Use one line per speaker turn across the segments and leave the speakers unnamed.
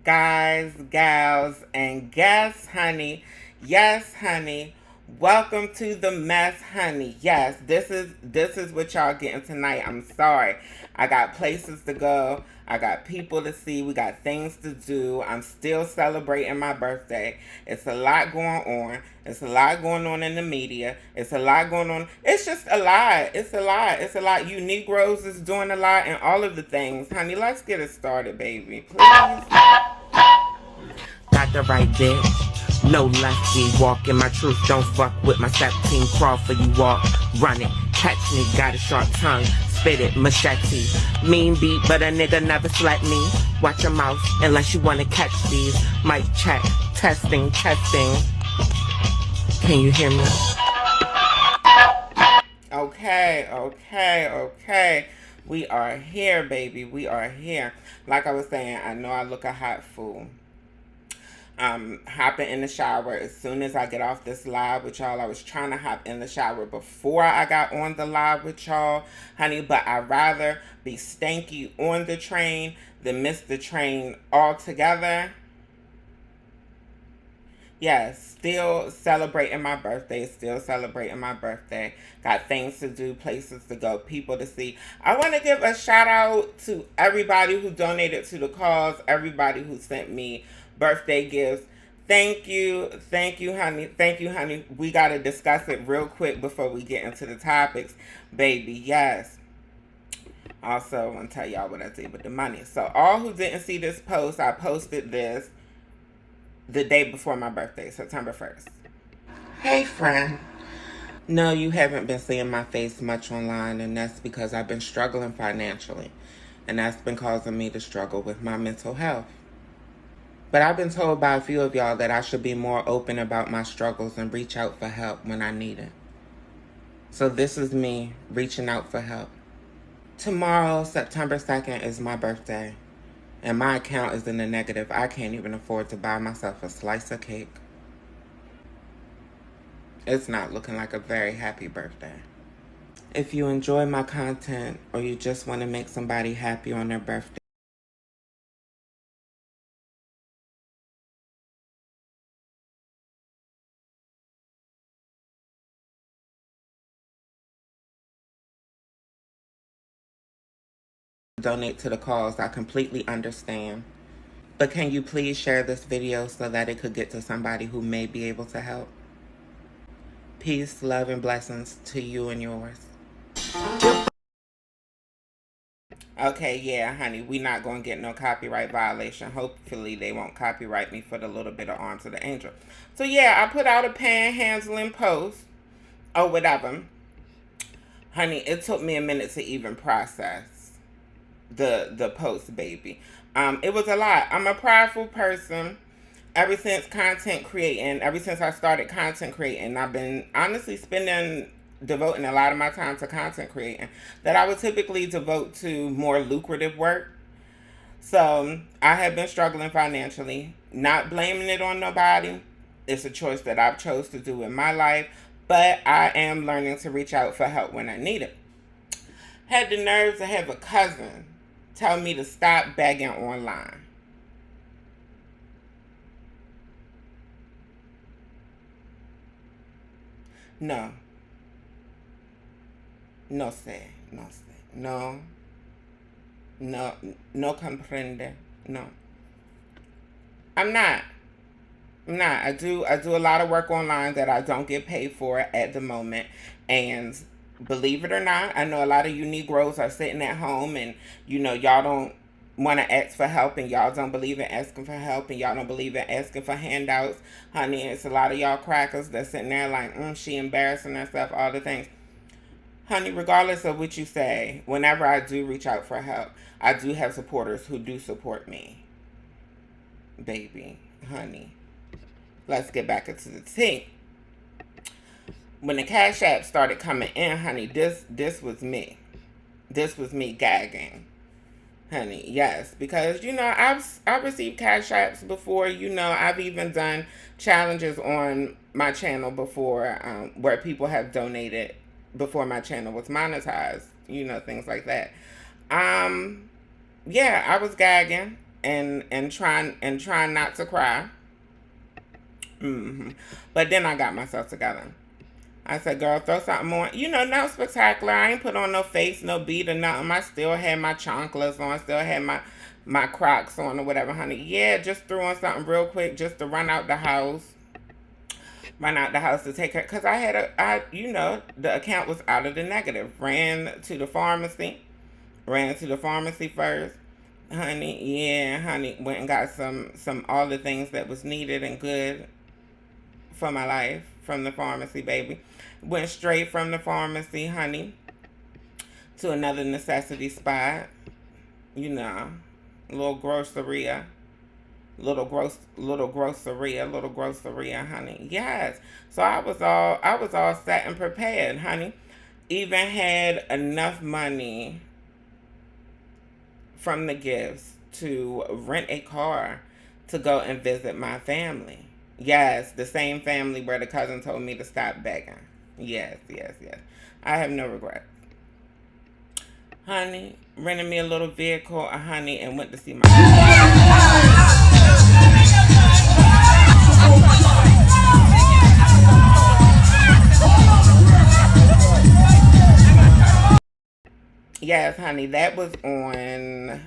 guys, gals, and guests, honey. Yes, honey. Welcome to the mess, honey. Yes, this is what y'all getting tonight. I'm sorry. I got places to go. I got people to see. We got things to do. I'm still celebrating my birthday. It's a lot going on. It's a lot going on in the media. It's a lot going on. It's just a lot. It's a lot. It's a lot. You Negroes is doing a lot and all of the things. Honey, let's get it started, baby. Please. Got the right bitch. No lefty, walking my truth, don't fuck with my step team, crawl for you walk, run it, catch me, got a sharp tongue, spit it, machete, mean beat, but a nigga never slept me, watch your mouth, unless you wanna catch these, mic check, testing, can you hear me? Okay, we are here, baby, we are here. Like I was saying, I know I look a hot fool. Hopping in the shower as soon as I get off this live with y'all. I was trying to hop in the shower before I got on the live with y'all, honey, but I'd rather be stanky on the train than miss the train altogether. Yes, still celebrating my birthday, Got things to do, places to go, people to see. I want to give a shout out to everybody who donated to the cause, everybody who sent me birthday gifts. Thank you, honey. We got to discuss it real quick before we get into the topics, baby. Yes. Also, I want to tell y'all what I did with the money. So, all who didn't see this post, I posted this the day before my birthday, September 1st. Hey, friend. No, you haven't been seeing my face much online, and that's because I've been struggling financially, and that's been causing me to struggle with my mental health. But I've been told by a few of y'all that I should be more open about my struggles and reach out for help when I need it. So this is me reaching out for help. Tomorrow, September 2nd, is my birthday, and my account is in the negative. I can't even afford to buy myself a slice of cake. It's not looking like a very happy birthday. If you enjoy my content or you just want to make somebody happy on their birthday, donate to the cause, I completely understand. But can you please share this video so that it could get to somebody who may be able to help? Peace, love, and blessings to you and yours. Okay, yeah, honey, we not going to get no copyright violation. Hopefully they won't copyright me for the little bit of Arms of the Angel. So, yeah, I put out a panhandling post or whatever. Honey, it took me a minute to even process the post, baby. It was a lot. I'm a prideful person. Ever since I started content creating, I've been honestly devoting a lot of my time to content creating that I would typically devote to more lucrative work. So I have been struggling financially, not blaming it on nobody. It's a choice that I've chose to do in my life, but I am learning to reach out for help when I need it. Had the nerves to have a cousin tell me to stop begging online. No. No sé. No comprende. No. I'm not. I do a lot of work online that I don't get paid for at the moment. And believe it or not, I know a lot of you Negroes are sitting at home and, y'all don't want to ask for help and y'all don't believe in asking for help and y'all don't believe in asking for handouts. Honey, it's a lot of y'all crackers that's sitting there like, she embarrassing herself, all the things. Honey, regardless of what you say, whenever I do reach out for help, I do have supporters who do support me. Baby, honey. Let's get back into the tea. When the Cash App started coming in, honey, this was me. This was me gagging. Honey, yes, because, I've received Cash Apps before, I've even done challenges on my channel before, where people have donated before my channel was monetized, things like that. Yeah, I was gagging. trying not to cry. But then I got myself together. I said, girl, throw something on. No spectacular. I ain't put on no face, no beat or nothing. I still had my chanclas on, still had my Crocs on or whatever, honey. Yeah, just threw on something real quick just to run out the house. Run out the house to take her. Because the account was out of the negative. Ran to the pharmacy. Ran to the pharmacy first. Honey, yeah, honey. Went and got some all the things that was needed and good for my life from the pharmacy, baby. Went straight from the pharmacy, honey, to another necessity spot. You know, little groceria, little groceria, honey. Yes. So I was all set and prepared, honey. Even had enough money from the gifts to rent a car to go and visit my family. Yes, the same family where the cousin told me to stop begging. Yes, yes, yes. I have no regrets. Honey, rented me a little vehicle, honey, and went to see my Yes, honey, that was on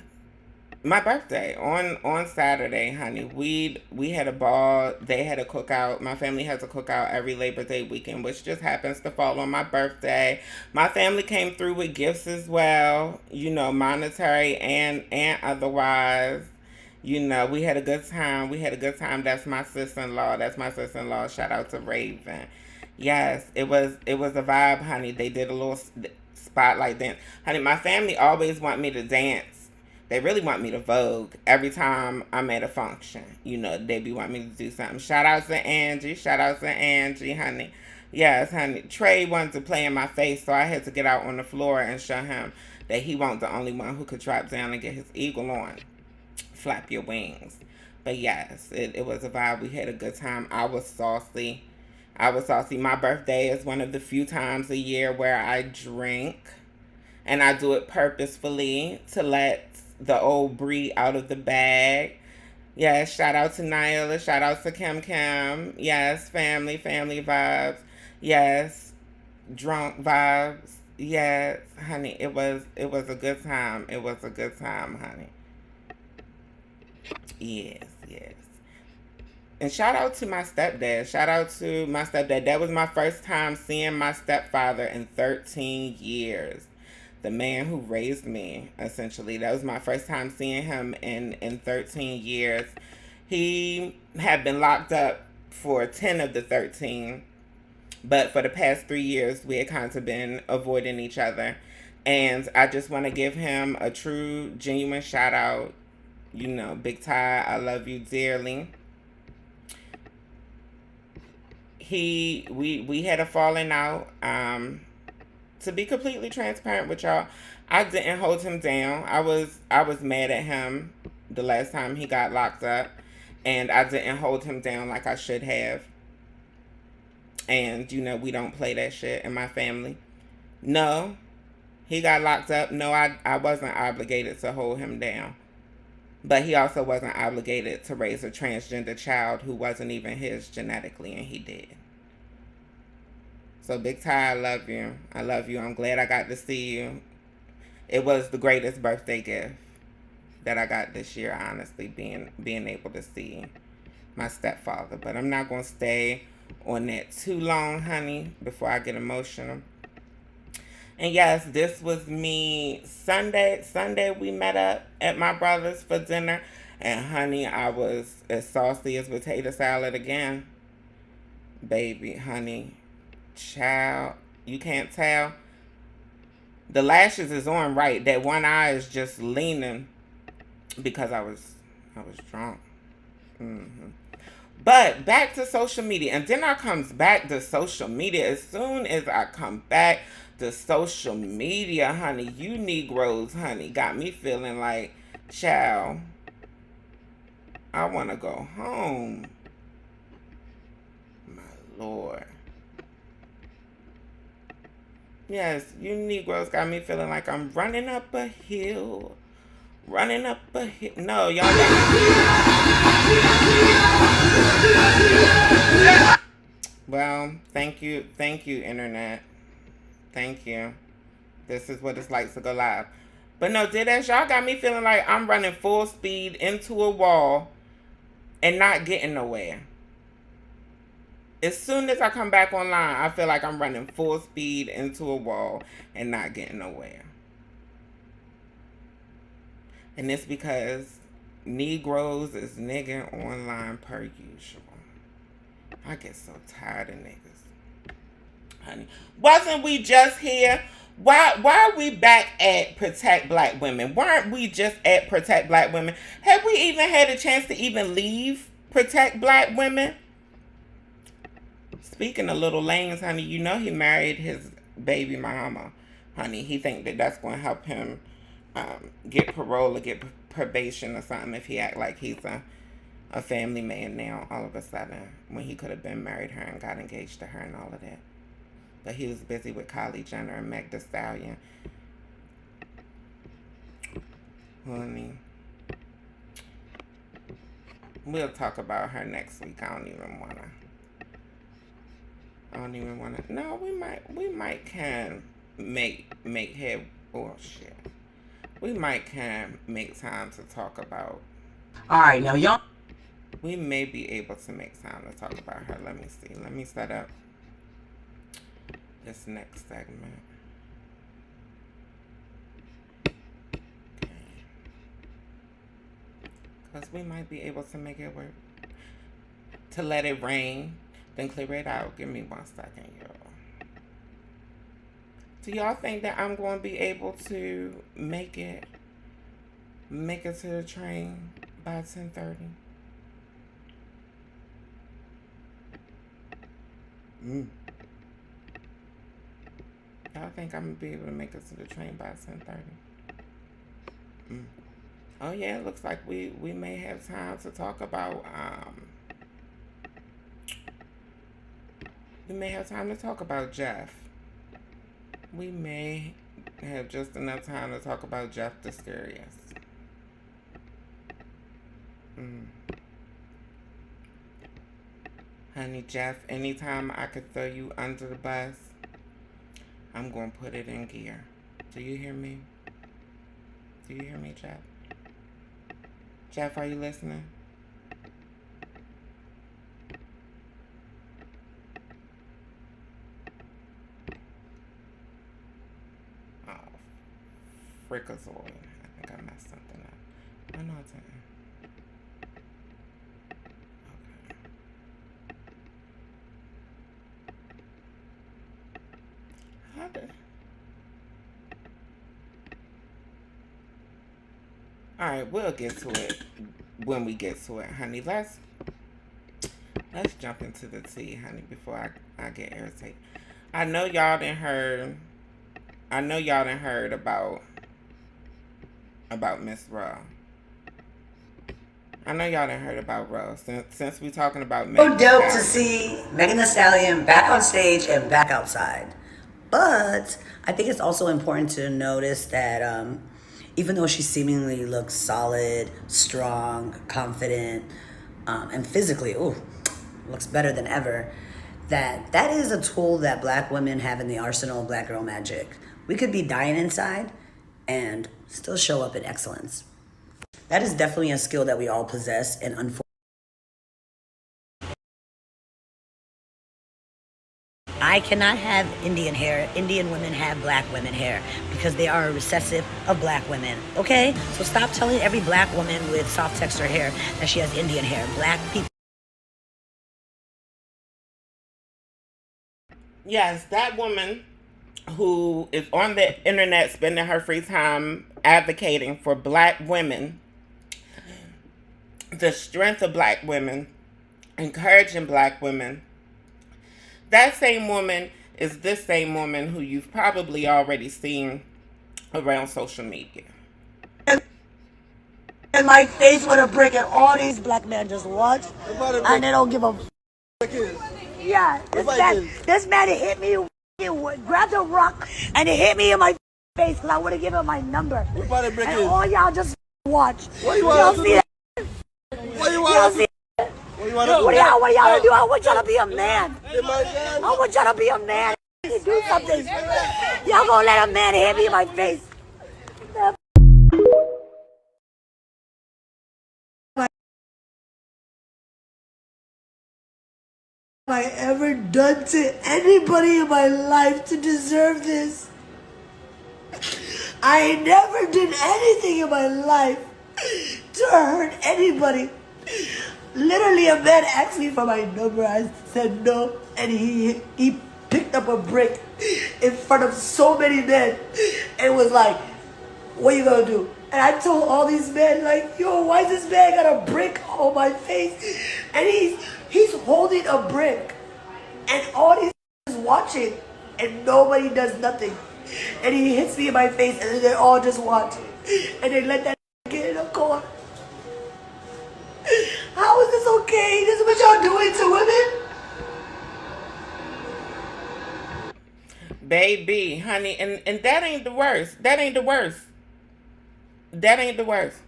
my birthday on Saturday, honey. We had a ball. They had a cookout. My family has a cookout every Labor Day weekend, which just happens to fall on my birthday. My family came through with gifts as well, monetary and otherwise. We had a good time. We had a good time. That's my sister-in-law. That's my sister-in-law. Shout out to Raven. Yes, it was a vibe, honey. They did a little spotlight dance. Honey, my family always want me to dance. They really want me to Vogue every time I'm at a function. They be wanting me to do something. Shout out to Angie. Shout out to Angie, honey. Yes, honey. Trey wanted to play in my face, so I had to get out on the floor and show him that he wasn't the only one who could drop down and get his eagle on. Flap your wings. But yes, it was a vibe. We had a good time. I was saucy. My birthday is one of the few times a year where I drink. And I do it purposefully to let the old Bre out of the bag. Yes, shout out to Nyla. Shout out to Kim Kim. Yes, family vibes. Yes, drunk vibes. Yes, honey, it was a good time. It was a good time, honey. Yes, yes. And shout out to my stepdad. Shout out to my stepdad. That was my first time seeing my stepfather in 13 years. The man who raised me, essentially. That was my first time seeing him in 13 years. He had been locked up for 10 of the 13. But for the past 3 years, we had kind of been avoiding each other. And I just want to give him a true, genuine shout out. Big Ty, I love you dearly. We had a falling out. To be completely transparent with y'all, I didn't hold him down. I was mad at him the last time he got locked up, and I didn't hold him down like I should have. And we don't play that shit in my family. No, he got locked up. No, I wasn't obligated to hold him down. But he also wasn't obligated to raise a transgender child who wasn't even his genetically, and he did. So, Big Ty, I love you. I love you. I'm glad I got to see you. It was the greatest birthday gift that I got this year, honestly, being able to see my stepfather. But I'm not going to stay on that too long, honey, before I get emotional. And yes, this was me Sunday. Sunday we met up at my brother's for dinner. And honey, I was as saucy as potato salad again. Baby, honey. Child, you can't tell. The lashes is on right. That one eye is just leaning because I was drunk. But back to social media. And then I comes back to social media. As soon as I come back to social media, honey, you Negroes, honey, got me feeling like, child, I want to go home. My Lord. Yes, you Negroes got me feeling like I'm running up a hill Running up a hill. No, y'all got. Well, thank you, internet. Thank you. This is what it's like to go live. But no, deadass, y'all got me feeling like I'm running full speed into a wall and not getting nowhere. As soon as I come back online, I feel like I'm running full speed into a wall and not getting nowhere. And it's because Negroes is nigging online per usual. I get so tired of niggas. Honey, wasn't we just here? Why are we back at Protect Black Women? Weren't we just at Protect Black Women? Have we even had a chance to even leave Protect Black Women? Speaking of Little Lanes, honey, you know he married his baby mama. Honey, he think that that's going to help him get parole or get probation or something if he act like he's a family man now all of a sudden, when he could have been married her and got engaged to her and all of that. But he was busy with Kylie Jenner and Meg Thee Stallion. Honey, we'll talk about her next week. I don't even wanna. No, we might can make head. Oh shit. We might can make time to talk about.
All right, now y'all.
We may be able to make time to talk about her. Let me see. Let me set up this next segment. Okay. Because we might be able to make it work. To let it rain, then clear it out. Give me 1 second, y'all. Do y'all think that I'm going to be able to make it to the train by 10:30? Y'all think I'm going to be able to make it to the train by 10:30? Oh yeah, it looks like we may have time to talk about Jeff. We may have just enough time to talk about Jeff the Scariest. Honey, Jeff, anytime I could throw you under the bus, I'm going to put it in gear. Do you hear me? Do you hear me, Jeff? Jeff, are you listening? Oh, Frickazoid. I think I messed something up. Oh, no, it's not. Alright, we'll get to it when we get to it, honey. Let's jump into the tea, honey, before I get irritated. I know y'all done heard about Miss Rowe. I know y'all done heard about Rowe. Since we talking about
So dope to see Megan Thee Stallion back on stage and back outside. But I think it's also important to notice that even though she seemingly looks solid, strong, confident, and physically, looks better than ever, that is a tool that Black women have in the arsenal of Black girl magic. We could be dying inside and still show up in excellence. That is definitely a skill that we all possess, and unfortunately, I cannot have Indian hair. Indian women have Black women hair because they are a recessive of Black women. Okay? So stop telling every Black woman with soft texture hair that she has Indian hair. Black people.
Yes, that woman who is on the internet spending her free time advocating for Black women, the strength of Black women, encouraging Black women. That same woman is this same woman who you've probably already seen around social media.
In my face with a brick, and all these Black men just watch and they don't give a. Yeah, this man hit me, grabbed a rock and it hit me in my face because I would have given him my number. And all y'all just watch.
What you
Y'all
want to
see
do?
it?
What you
Y'all
want to
see
do?
it?
What you want to do?
What y'all want to do? I want y'all to be a man.
Hit my gun?
I want y'all to be a man. Do something. Y'all gonna let a man hit me in my face. I ever done to anybody in my life to deserve this? I never did anything in my life to hurt anybody. Literally, a man asked me for my number. I said no, and he picked up a brick in front of so many men and was like, "What you gonna do?" And I told all these men, like, "Yo, why this man got a brick on my face?" And he's holding a brick, and all these is watching, and nobody does nothing. And he hits me in my face, and then they all just watch, and they let that get in a corner. How is this okay? This is what y'all doing to women?
Baby, honey, and that ain't the worst. That ain't the worst. That ain't the worst.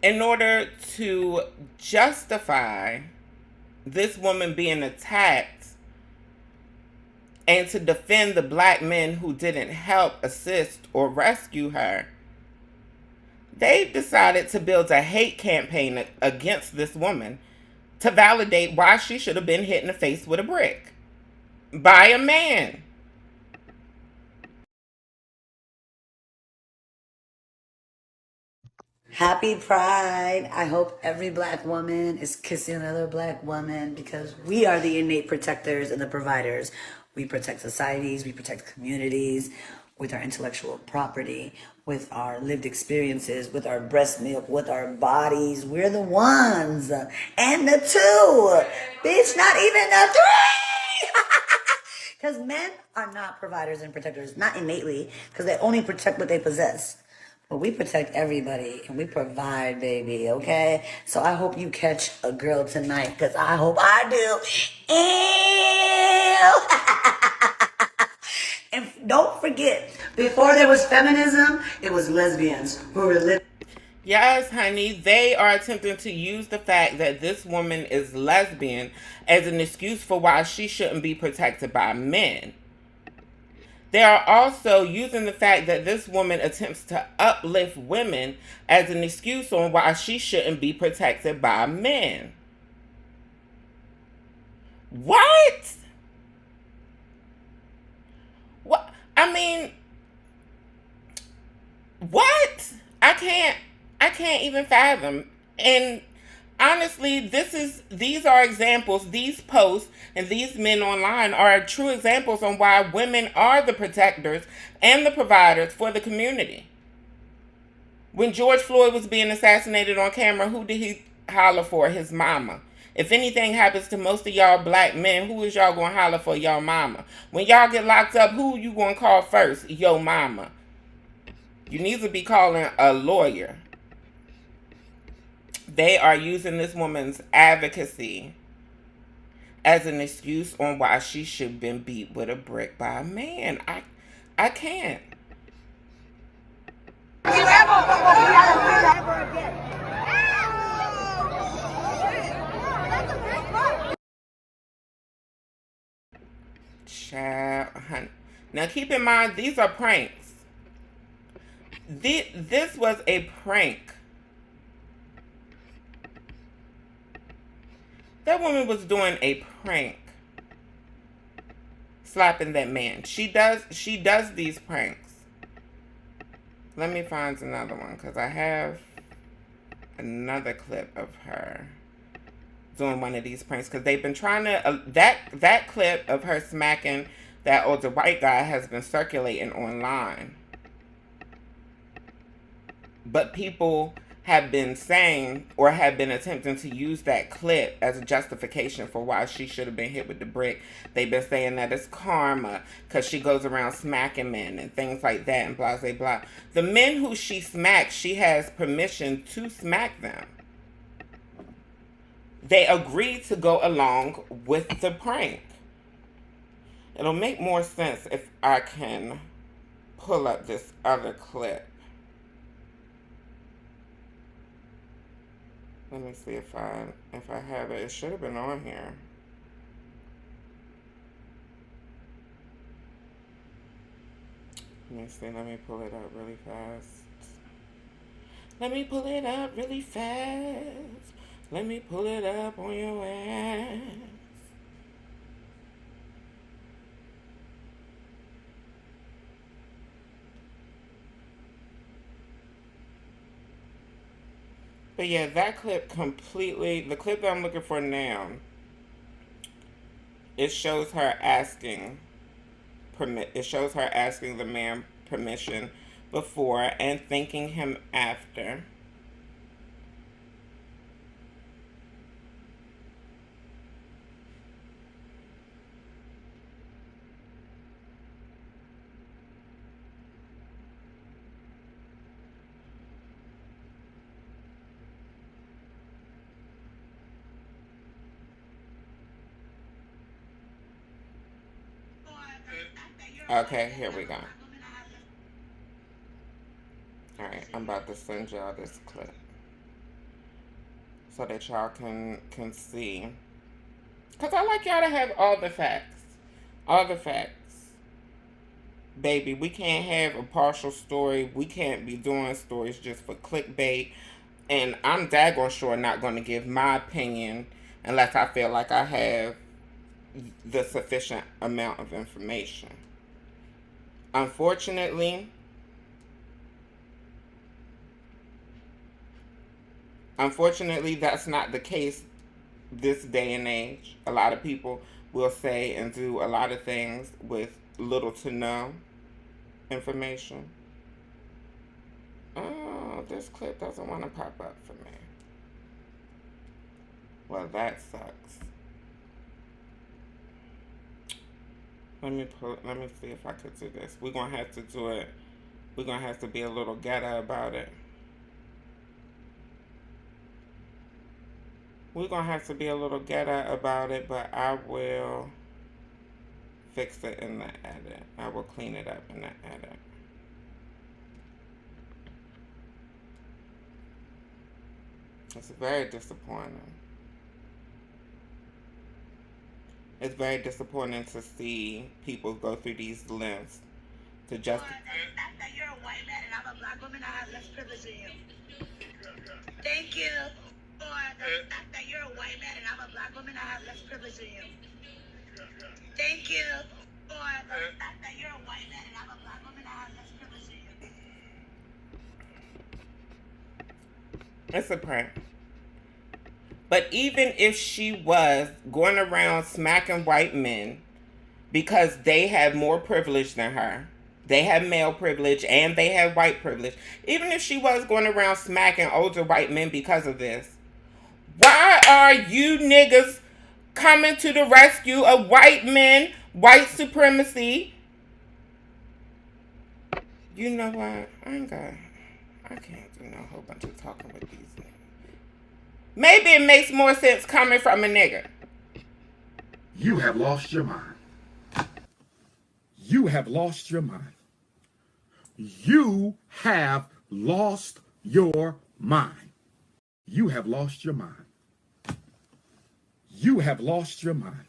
In order to justify this woman being attacked and to defend the black men who didn't help, assist, or rescue her, they've decided to build a hate campaign against this woman to validate why she should have been hit in the face with a brick by a man.
Happy Pride. I hope every black woman is kissing another black woman because we are the innate protectors and the providers. We protect societies, we protect communities with our intellectual property, with our lived experiences, with our breast milk, with our bodies. We're the ones. And the two. Bitch, not even the three. Because men are not providers and protectors, not innately, because they only protect what they possess. But we protect everybody and we provide, baby, okay? So I hope you catch a girl tonight, because I hope I do. Ew. And don't forget, before there was feminism, it was lesbians who were living.
Yes, honey, they are attempting to use the fact that this woman is lesbian as an excuse for why she shouldn't be protected by men. They are also using the fact that this woman attempts to uplift women as an excuse on why she shouldn't be protected by men. What? What? I mean, what? I can't even fathom. And honestly, these are examples, these posts and these men online are true examples on why women are the protectors and the providers for the community. When George Floyd was being assassinated on camera, who did he holler for? His mama. If anything happens to most of y'all black men, who is y'all gonna holler for? Your mama. When y'all get locked up, who you gonna call first? Your mama. You need to be calling a lawyer. They are using this woman's advocacy as an excuse on why she should have been beat with a brick by a man. I can't. Child, honey. Now keep in mind, these are pranks. This was a prank. That woman was doing a prank. Slapping that man. She does these pranks. Let me find another one because I have another clip of her doing one of these pranks because they've been trying to that clip of her smacking that older white guy has been circulating online. But people have been saying or have been attempting to use that clip as a justification for why she should have been hit with the brick. They've been saying that it's karma because she goes around smacking men and things like that and blah, blah, blah. The men who she smacks, she has permission to smack them. They agreed to go along with the prank. It'll make more sense if I can pull up this other clip. Let me see if I have it. It should have been on here. Let me see. Let me pull it up really fast. Let me pull it up really fast. Let me pull it up on your ass. But yeah, that clip completely, the clip that I'm looking for now, it shows her asking the man permission before and thanking him after. Okay, here we go. Alright, I'm about to send y'all this clip so that y'all can see. Because I like y'all to have all the facts. All the facts. Baby, we can't have a partial story. We can't be doing stories just for clickbait. And I'm daggone sure not going to give my opinion unless I feel like I have the sufficient amount of information. Unfortunately, that's not the case this day and age. A lot of people will say and do a lot of things with little to no information. Oh, this clip doesn't want to pop up for me. Well, that sucks. Let me see if I could do this. We're gonna have to do it. We're gonna have to be a little ghetto about it. We're gonna have to be a little ghetto about it, but I will fix it in the edit. I will clean it up in the edit. It's very disappointing. It's very disappointing to see people go through these lengths to just.
The fact that you're a white man and I'm a black woman, I have less privilege than you. Thank you. Or the fact that you're a white man and I'm a black woman, I have less privilege than you. Thank you. Or the fact that you're a white man and I'm a black woman, I have less privilege than you.
It's a prank. But even if she was going around smacking white men because they have more privilege than her, they have male privilege and they have white privilege, even if she was going around smacking older white men because of this, why are you niggas coming to the rescue of white men, white supremacy? You know what? I can't do no whole bunch of talking with these niggas. Maybe it makes more sense coming from a nigga.
You have lost your mind. You have lost your mind. You have lost your mind. You have lost your mind. You have lost your mind.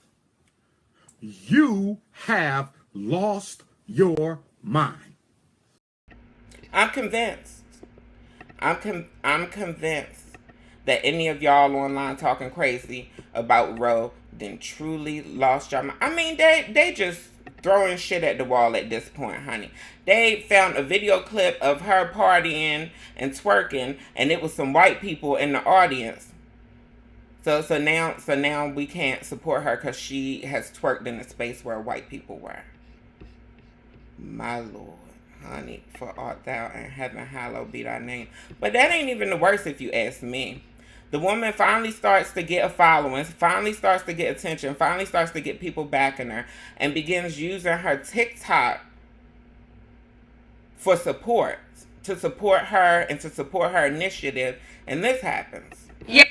You have lost your mind.
I'm convinced. I'm convinced that any of y'all online talking crazy about Roe then truly lost y'all mind. I mean, they just throwing shit at the wall at this point, honey. They found a video clip of her partying and twerking, and it was some white people in the audience. So now we can't support her because she has twerked in a space where white people were. My Lord, honey, for art thou in heaven, hallowed be thy name. But that ain't even the worst if you ask me. The woman finally starts to get a following, finally starts to get attention, finally starts to get people backing her, and begins using her TikTok for support, to support her and to support her initiative, and this happens.
Yeah.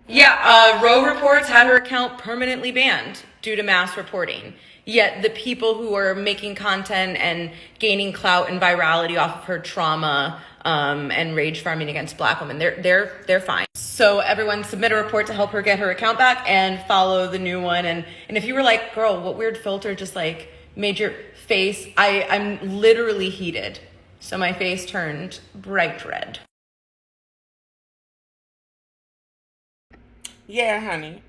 Yeah, Roe reports had her account permanently banned due to mass reporting. Yet the people who are making content and gaining clout and virality off of her trauma and rage farming against Black women, they're fine. So everyone submit a report to help her get her account back and follow the new one. And if you were like, girl, what weird filter just like made your face? I'm literally heated, so my face turned bright red.
Yeah, honey.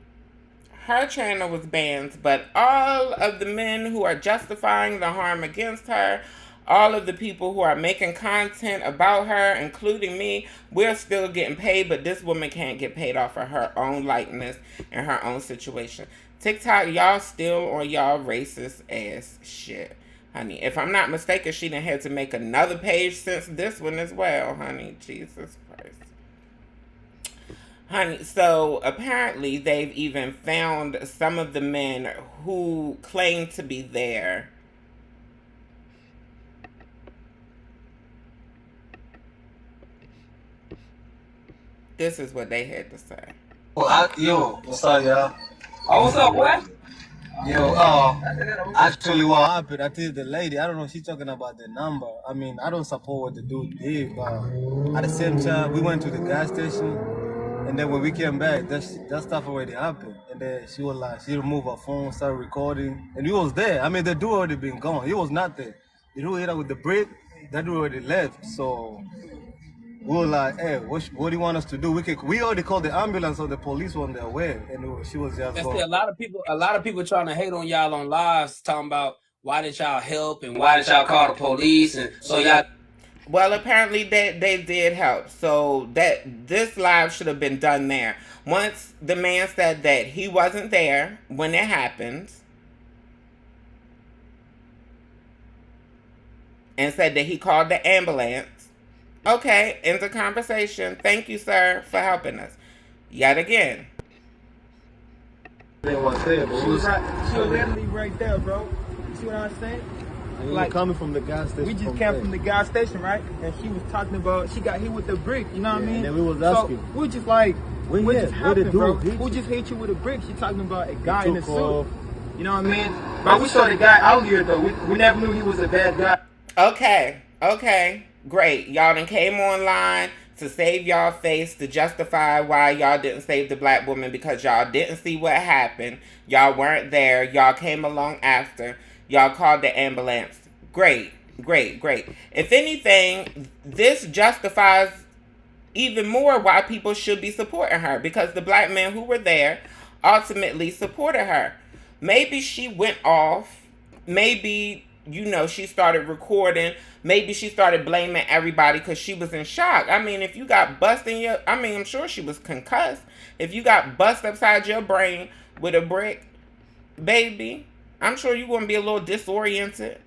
Her channel was banned, but all of the men who are justifying the harm against her, all of the people who are making content about her, including me, we're still getting paid, but this woman can't get paid off of her own likeness and her own situation. TikTok, y'all still on y'all racist ass shit, honey. If I'm not mistaken, she done had to make another page since this one as well, honey. Jesus Christ. Honey, so apparently they've even found some of the men who claim to be there. This is what they had to say.
Yo, what's up, y'all?
Oh, what's up, boy?
Yo, actually, what happened? I think the lady, I don't know, she's talking about the number. I mean, I don't support what the dude did, but at the same time, we went to the gas station, and then when we came back, that stuff already happened. And then she was like, she removed her phone, started recording, and he was there. I mean, the dude already been gone. He was not there. The dude hit her with the brick, that dude already left. So we were like, hey, what do you want us to do? We already called the ambulance or the police on their way, and she was just going.
A lot of people trying to hate on y'all on lives, talking about why did y'all help and why did y'all call the police, and so y'all.
Well, apparently they did help. So that this live should have been done there. Once the man said that he wasn't there when it happened, and said that he called the ambulance. Okay, end the conversation. Thank you, sir, for helping us. Yet again.
She was
literally right there, bro. You see what I'm saying?
Like coming from the gas station.
We just came from the gas station, right? And she was talking about she got hit with the brick. You know what I mean?
And then we was asking.
So we just like, what just happened, bro?
Hit
Who just hit you with a brick? She talking about a guy in a suit.
Off.
You know what I mean? But we saw the guy out here though. We never knew he was a bad guy.
Okay, great. Y'all done came online to save y'all face, to justify why y'all didn't save the Black woman because y'all didn't see what happened. Y'all weren't there. Y'all came along after. Y'all called the ambulance. Great. If anything, this justifies even more why people should be supporting her, because the Black men who were there ultimately supported her. Maybe she went off. Maybe, she started recording. Maybe she started blaming everybody because she was in shock. I mean, if you got bust in I'm sure she was concussed. If you got bust upside your brain with a brick, baby, I'm sure you're going to be a little disoriented.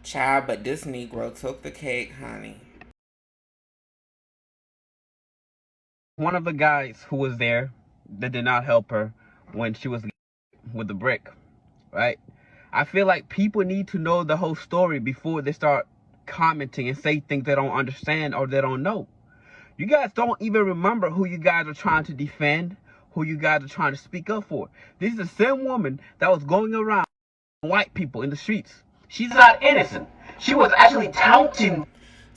Child, but this Negro took the cake, honey.
One of the guys who was there that did not help her when she was with the brick, right? I feel like people need to know the whole story before they start commenting and say things they don't understand or they don't know. You guys don't even remember who you guys are trying to defend, who you guys are trying to speak up for. This is the same woman that was going around white people in the streets. She's not innocent. She was actually touting.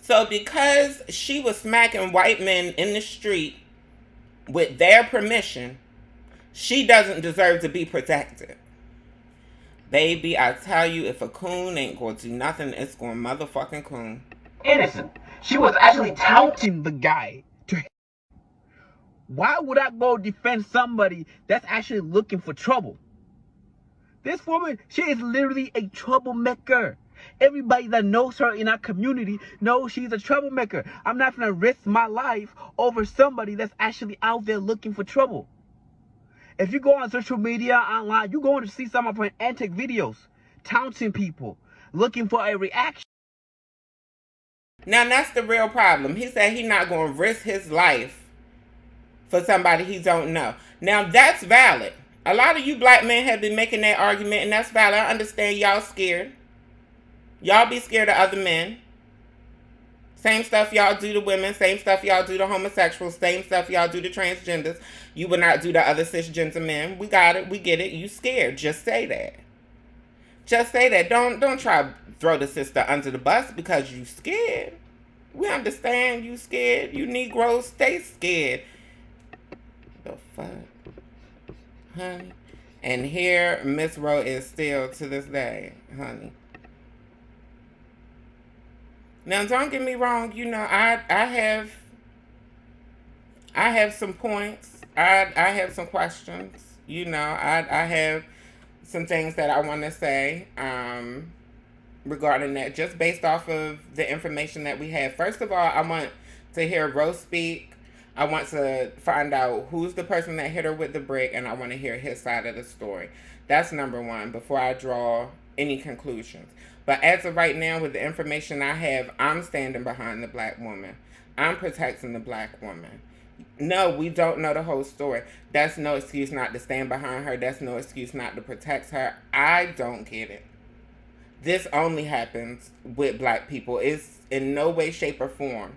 So because she was smacking white men in the street with their permission, she doesn't deserve to be protected. Baby, I tell you, if a coon ain't going to do nothing, it's going motherfucking coon.
Innocent. She was actually touting the guy. Why would I go defend somebody that's actually looking for trouble? This woman, she is literally a troublemaker. Everybody that knows her in our community knows she's a troublemaker. I'm not going to risk my life over somebody that's actually out there looking for trouble. If you go on social media, online, you're going to see some of her antic videos, taunting people, looking for a reaction.
Now, that's the real problem. He said he's not going to risk his life for somebody he don't know. Now, that's valid. A lot of you Black men have been making that argument, and that's valid. I understand y'all scared. Y'all be scared of other men. Same stuff y'all do to women, same stuff y'all do to homosexuals, same stuff y'all do to transgenders. You would not do to other cisgender men. We got it, we get it. You scared. Just say that. Just say that. Don't try to throw the sister under the bus because you scared. We understand you scared. You Negroes stay scared. The fuck? Honey. And here Miss Rowe is still to this day, honey. Now don't get me wrong, you know, I have some points. I have some questions. You know, I have some things that I want to say regarding that, just based off of the information that we have. First of all, I want to hear Rose speak. I want to find out who's the person that hit her with the brick, and I want to hear his side of the story. That's number one before I draw any conclusions. But as of right now, with the information I have, I'm standing behind the black woman. I'm protecting the black woman. No, we don't know the whole story. That's no excuse not to stand behind her. That's no excuse not to protect her. I don't get it. This only happens with black people. It's in no way, shape, or form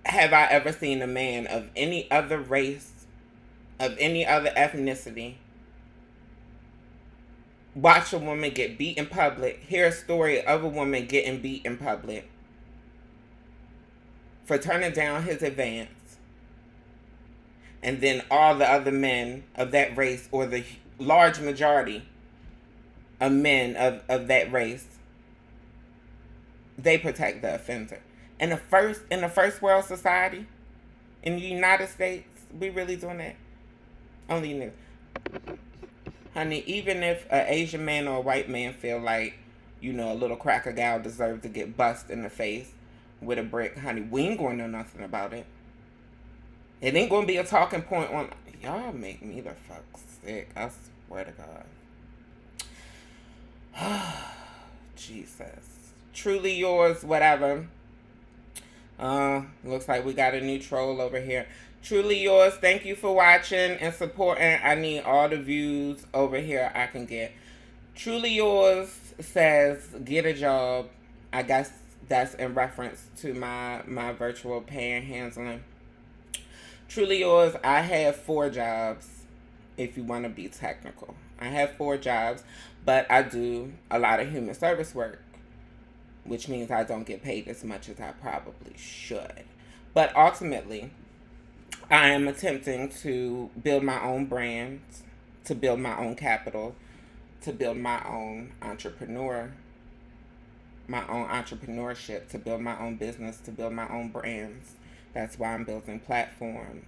have I ever seen a man of any other race, of any other ethnicity, watch a woman get beat in public, hear a story of a woman getting beat in public for turning down his advance, and then all the other men of that race, or the large majority of men of that race, they protect the offender. In the first world society, in the United States, we really doing that? Only you. Honey, even if an Asian man or a white man feel like, you know, a little cracker gal deserves to get bust in the face with a brick, honey, we ain't going to know nothing about it. It ain't going to be a talking point on... Y'all make me the fuck sick. I swear to God. Jesus. Truly yours, whatever. Looks like we got a new troll over here. Truly yours. Thank you for watching and supporting. I need all the views over here I can get. Truly yours says, get a job. I guess that's in reference to my virtual panhandling. Truly yours, I have 4 jobs, if you want to be technical. I have 4 jobs, but I do a lot of human service work, which means I don't get paid as much as I probably should. But ultimately, I am attempting to build my own brand, to build my own capital, to build my own entrepreneurship, to build my own business, to build my own brands. That's why I'm building platforms.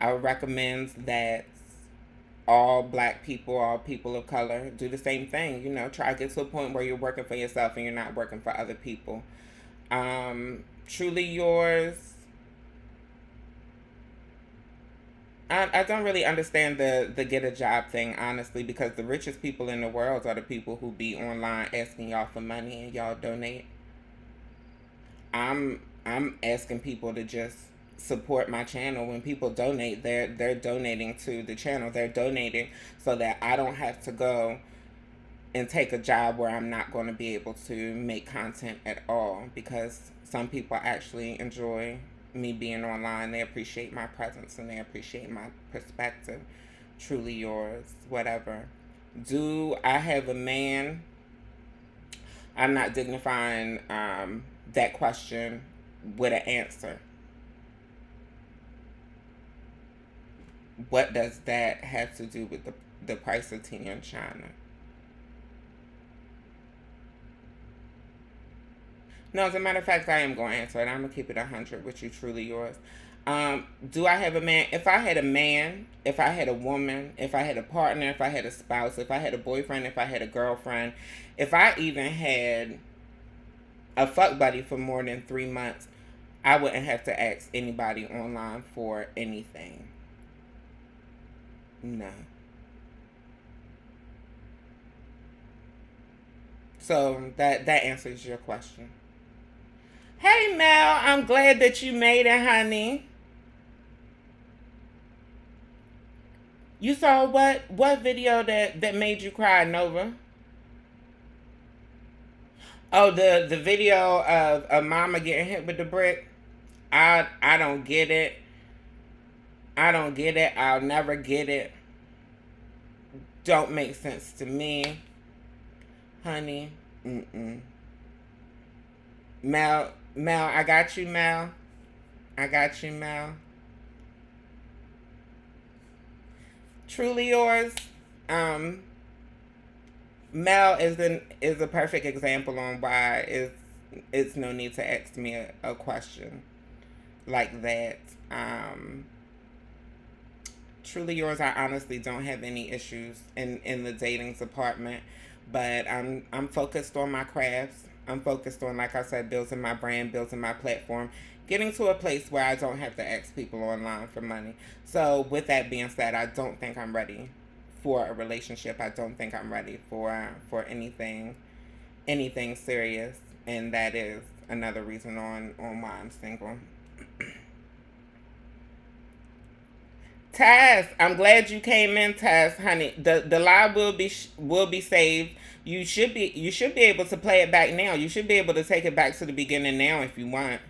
I would recommend that all black people, all people of color, do the same thing. You know, try to get to a point where you're working for yourself and you're not working for other people. Truly yours. I don't really understand the get a job thing, honestly, because the richest people in the world are the people who be online asking y'all for money and y'all donate. I'm asking people to just support my channel. When people donate, they're donating to the channel. They're donating so that I don't have to go and take a job where I'm not going to be able to make content at all, because some people actually enjoy me being online. They appreciate my presence and they appreciate my perspective. Truly yours, whatever. Do I have a man? I'm not dignifying that question with an answer. What does that have to do with the price of tea in China? No, as a matter of fact, I am going to answer it. I'm going to keep it 100 with you, truly yours. Do I have a man? If I had a man, if I had a woman, if I had a partner, if I had a spouse, if I had a boyfriend, if I had a girlfriend, if I even had a fuck buddy for more than 3 months, I wouldn't have to ask anybody online for anything. No. So that answers your question. Hey Mel, I'm glad that you made it, honey. You saw what video that made you cry, Nova? Oh, the video of a mama getting hit with the brick. I don't get it. I don't get it. I'll never get it. Don't make sense to me, honey. Mel, I got you, Mel. I got you, Mel. Truly yours. Mel is a perfect example on why it's no need to ask me a question like that. Truly yours. I honestly don't have any issues in the dating department, but I'm focused on my crafts. I'm focused on, like I said, building my brand, building my platform, getting to a place where I don't have to ask people online for money. So with that being said, I don't think I'm ready for a relationship. I don't think I'm ready for anything serious, and that is another reason on why I'm single. Taz, I'm glad you came in, Taz, honey. The live will be saved. You should be able to play it back now. You should be able to take it back to the beginning now if you want.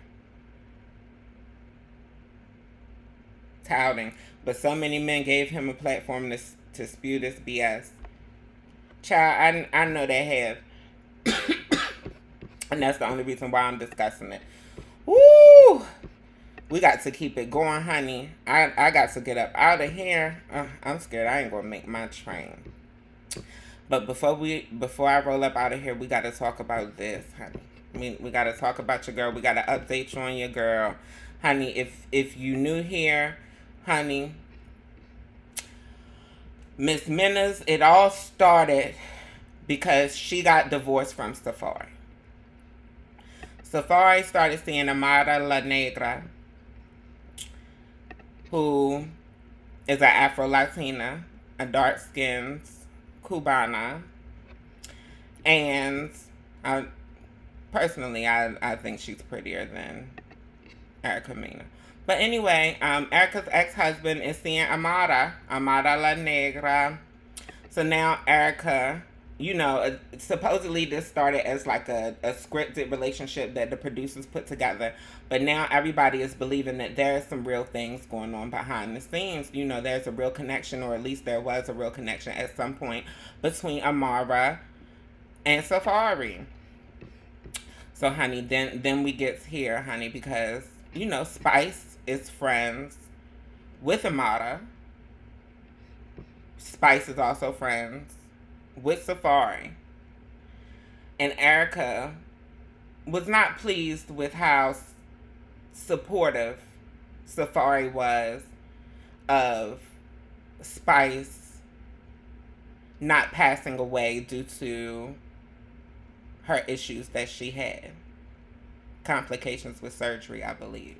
Touting, but so many men gave him a platform to spew this BS. Child, I know they have, and that's the only reason why I'm discussing it. Woo! We got to keep it going, honey. I got to get up out of here. I'm scared I ain't gonna make my train. But before I roll up out of here, we got to talk about this, honey. We got to talk about your girl. We got to update you on your girl, honey. If you new here, honey, Miss Minnas, it all started because she got divorced from Safari. Safari started seeing Amara La Negra, who is an Afro-Latina, a dark-skinned Cubana, and personally, I think she's prettier than Amerikka Mina. But anyway, Erica's ex-husband is seeing Amara La Negra. So now Amerikka, supposedly this started as like a scripted relationship that the producers put together. But now everybody is believing that there are some real things going on behind the scenes. There's a real connection, or at least there was a real connection at some point between Amara and Safari. So, honey, then we get here, honey, because, Spice is friends with Amara. Spice is also friends with Safari. And Amerikka was not pleased with how supportive Safari was of Spice not passing away due to her issues that she had. Complications with surgery, I believe.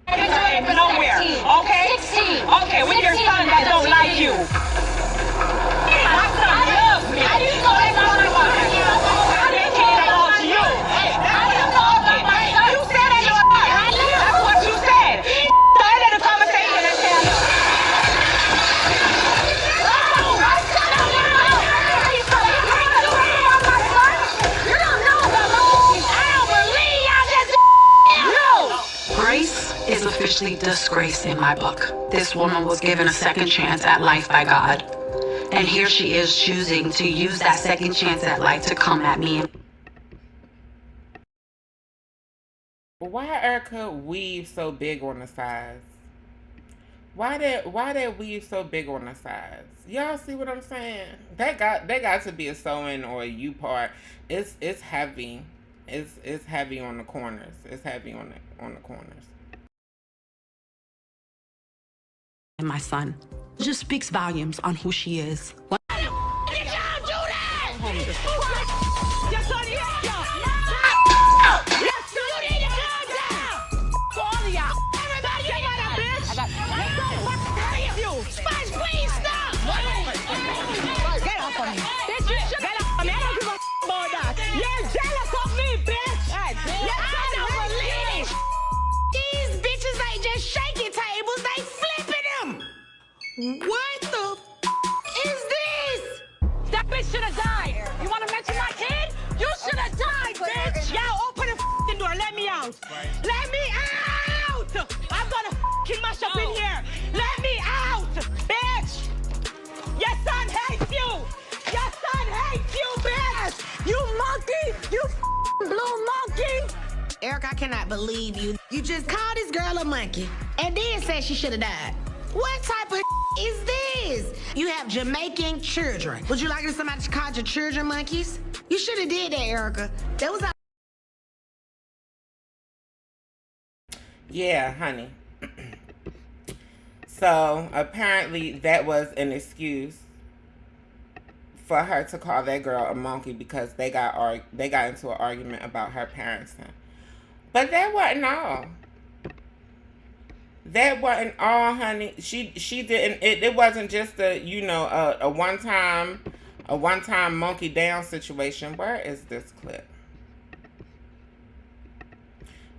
Nowhere, okay? 16. Okay, with your son that don't like you. My son loves me. How do you know that's not about you? I didn't care about you. How do you know about my son? You said it, that's what you said. Started the conversation and tell me. You don't know about my son. I don't believe y'all just no.
Grace is officially disgraced in my book. This woman was given a second chance at life by God. And here she is choosing to use that second chance at life to come at me.
Why Amerikka weave so big on the sides? Why that weave so big on the sides? Y'all see what I'm saying? That got to be a sewing or a U part. It's heavy. It's heavy on the corners. It's heavy on the corners.
And my son. It just speaks volumes on who she is.
Did y'all do that? Yes, sir, yes, you need to calm down. For all of y'all. Everybody, you got a bitch. I got you. Spice, please stop. Get off of me. Bitch, you should get off of me. I don't give a about that. You're jealous of me, bitch. I don't believe it. These bitches ain't just shaking tables, they flipping them. What the is this? That bitch should have died. You want to mention my Erica, I cannot believe you. You just called this girl a monkey and then said she should have died. What type of is this? You have Jamaican children. Would you like if somebody called your children monkeys? You should have did that, Erica. That was a...
Yeah, honey. So apparently that was an excuse for her to call that girl a monkey because they got into an argument about her parenting. But that wasn't all. That wasn't all, honey. She didn't. It wasn't just a one time monkey down situation. Where is this clip?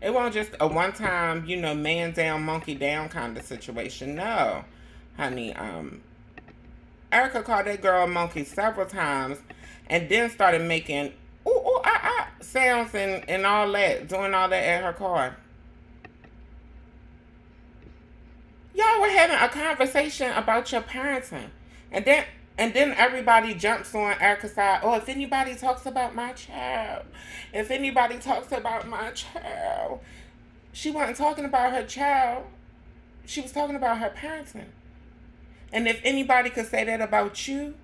It wasn't just a one time man down monkey down kind of situation. No, honey. Erica called that girl a monkey several times, and then started making ooh ooh ah ah sounds and all that, doing all that at her car. Y'all were having a conversation about your parenting, and then everybody jumps on Erica's side. Oh, if anybody talks about my child, she wasn't talking about her child. She was talking about her parenting. And if anybody could say that about you,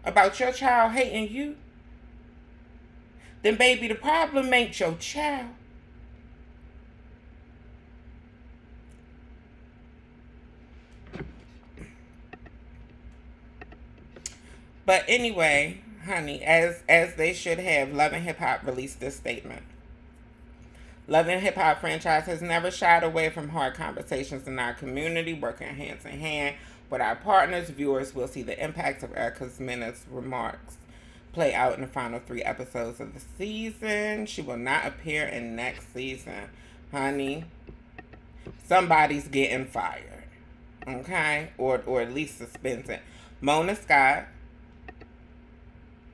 about your child hating you, then baby, the problem ain't your child. But anyway, honey, as they should have, Love and Hip Hop released this statement. Love and Hip Hop franchise has never shied away from hard conversations in our community, working hands in hand with our partners. Viewers will see the impact of Erica's Menace remarks play out in the final 3 episodes of the season. She will not appear in next season. Honey, somebody's getting fired. Okay? Or at least suspended. Mona Scott,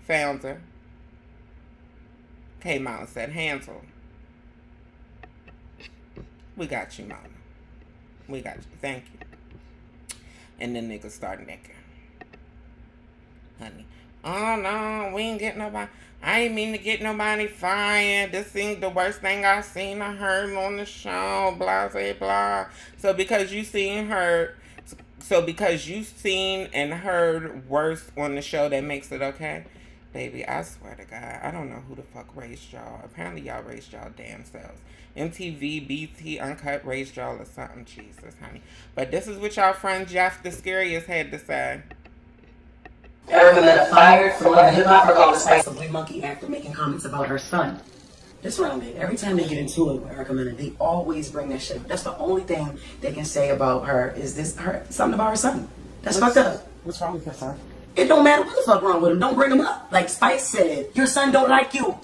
founder, came out and said, Hansel, we got you, Mona. We got you. Thank you. And then niggas start necking. Honey. Oh, no, we ain't get nobody. I ain't mean to get nobody fired. This ain't the worst thing I seen or heard on the show. Blah, blah, blah. So because you seen and heard worse on the show, that makes it okay? Baby, I swear to God, I don't know who the fuck raised y'all. Apparently y'all raised y'all damn selves. MTV, BT, Uncut raised y'all or something. Jesus, honey. But this is what y'all friend Jeff the Scariest had to say.
Erica Mena fired from Love and Hip Hop for calling Spice a blue monkey after making comments about her son. This round it. Every time they get into it with Erica Mena, they always bring that shit. That's the only thing they can say about her is something about her son. That's fucked up.
What's wrong with your son?
It don't matter what the fuck wrong with him. Don't bring him up. Like Spice said, your son don't like you.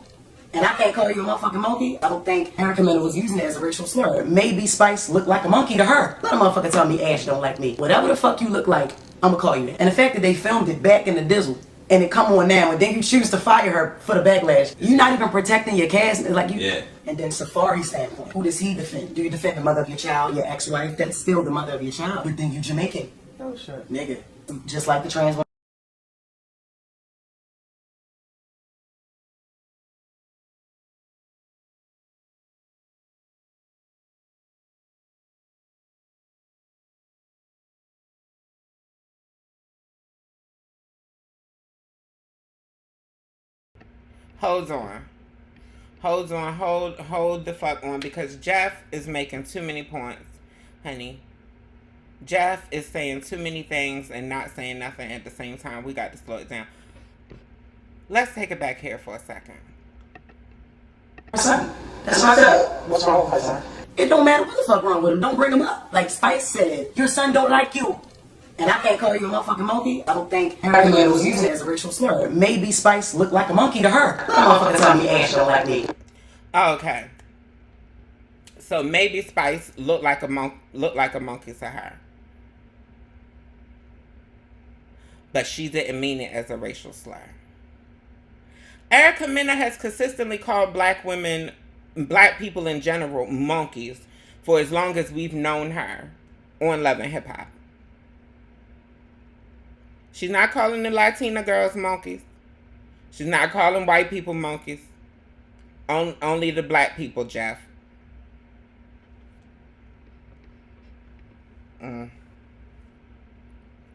And I can't call you a motherfucking monkey. I don't think Amerikka was using it as a racial slur. Maybe Spice looked like a monkey to her. Let a motherfucker tell me Ash don't like me. Whatever the fuck you look like, I'ma call you that. And the fact that they filmed it back in the dizzle and it come on now and then you choose to fire her for the backlash. You're not even protecting your cast. Like you. Yeah. And then Safari standpoint. Who does he defend? Do you defend the mother of your child, your ex-wife? That's still the mother of your child. But then you Jamaican.
Oh shit.
Nigga. Just like the trans woman.
Hold the fuck on, because Jeff is making too many points, honey. Jeff is saying too many things and not saying nothing at the same time. We got to slow it down. Let's take it back here for a second.
Son, that's fucked up.
What's wrong with my son?
It don't matter what the fuck wrong with him. Don't bring him up. Like Spice said, your son don't like you. And I can't call you a motherfucking monkey. I don't think Amerikka was using it as a racial slur. Maybe Spice looked like a monkey to her. Let a motherfucker tell me Ash don't like me.
Okay. So maybe Spice looked like a monkey to her. But she didn't mean it as a racial slur. Erica Mena has consistently called black people in general, monkeys for as long as we've known her on Love and Hip Hop. She's not calling the Latina girls monkeys. She's not calling white people monkeys. Only the black people, Jeff.